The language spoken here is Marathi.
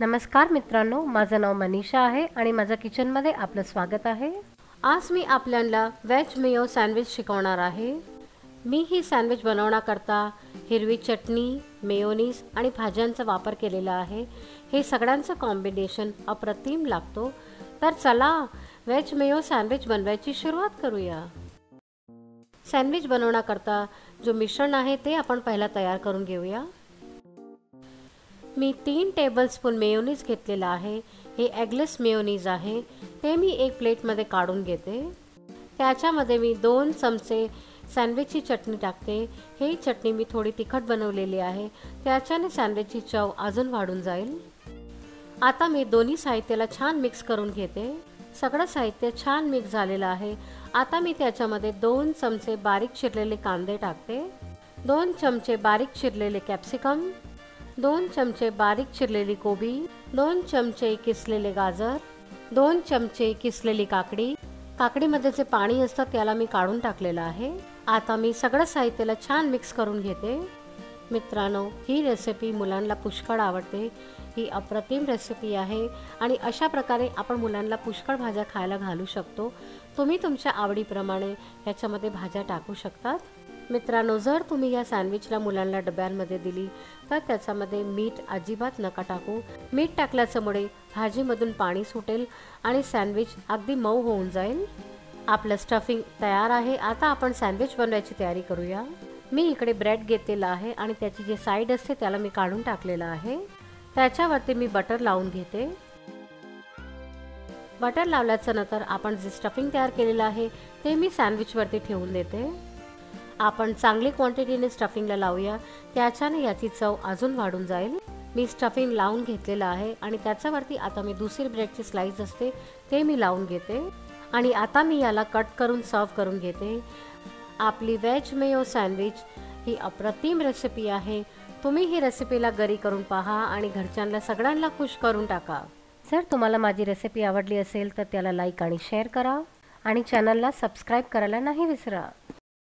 नमस्कार मित्रांनो, माझं नाव मनीषा आहे आणि माझ्या किचनमध्ये आपलं स्वागत आहे। आज मी आपल्याला वेज मेयो सँडविच शिकवणार आहे। मी ही सँडविच बनवण्याकरता हिरवी चटणी, मेयोनीज आणि भाज्यांचा वापर केलेला आहे। हे सगळ्यांचं कॉम्बिनेशन अप्रतिम लागतो। तर चला वेज मेयो सँडविच बनवायची सुरुवात करूया। सँडविच बनवण्याकरता जो मिश्रण आहे ते आपण पहिला तयार करून घेऊया। मी 3 टेबलस्पून मेयोनीज घेतलेला आहे। हे एगलेस मेयोनीज आहे, ते मी एक प्लेटमध्ये काढून घेते। त्याच्यामध्ये मी 2 चमचे सँडविचची चटणी टाकते। ही चटणी मी थोडी तिखट बनवलेली आहे, त्याच्याने सँडविचची चव अजून वाढून जाईल। आता मी दोन्ही साहित्याला छान मिक्स करून घेते। सगळं साहित्य छान मिक्स झालेलं आहे। आता मी त्याच्यामध्ये 2 चमचे बारीक चिरलेले कांदे टाकते, 2 चमचे बारीक चिरलेले कॅप्सिकम, 2 चमचे बारीक चिरलेली कोबी, 2 चमचे किसलेले गाजर, 2 चमचे किसलेली काकडी। काकडीमध्ये जे पाणी असतं त्याला मी काढून टाकलेलं आहे। आता मी सगळं साहित्याला छान मिक्स करून घेते। मित्रांनो, ही रेसिपी मुलांना पुष्कळ आवडते। ही अप्रतिम रेसिपी आहे आणि अशा प्रकारे आपण मुलांना पुष्कळ भाज्या खायला घालू शकतो। तुम्ही तुमच्या आवडीप्रमाणे याच्यामध्ये भाज्या टाकू शकतात। मित्रांनो, जर तुम्ही या सँडविचला मुलांना डब्यांमध्ये दिली तर त्याच्यामध्ये मीठ अजिबात नका टाकू। मीठ टाकल्यामुळे भाजीमधून पाणी सुटेल आणि सँडविच अगदी मऊ होऊन जाईल। आपलं स्टफिंग तयार आहे। आता आपण सँडविच बनवायची तयारी करूया। मी इकडे ब्रेड घेतलेला आहे आणि त्याची जी साइड असते त्याला मी काढून टाकलेलं आहे। त्याच्यावरती मी बटर लावून घेते। बटर लावल्याच्या नंतर आपण जे स्टफिंग तयार केलेलं आहे ते मी सँडविचवरती ठेवून देते। आपण चांगली क्वांटिटीने स्टफिंगला लावूया, त्याच्याने याची चव अजून वाढून जाईल। मी स्टफिंग लावून घेतलेलं आहे आणि त्याच्यावरती आता मी दुसरी ब्रेडची स्लाइस असते ते मी लावून घेते आणि आता मी याला कट करून सर्व करून घेते। आपली वेज मेयो सँडविच ही अप्रतिम रेसिपी आहे। तुम्ही ही रेसिपीला घरी करून पहा आणि घरच्यांना सगळ्यांना खुश करून टाका। जर तुम्हाला माझी रेसिपी आवडली असेल तर त्याला लाईक आणि शेअर करा आणि चॅनलला सबस्क्राइब करायला नाही विसरा।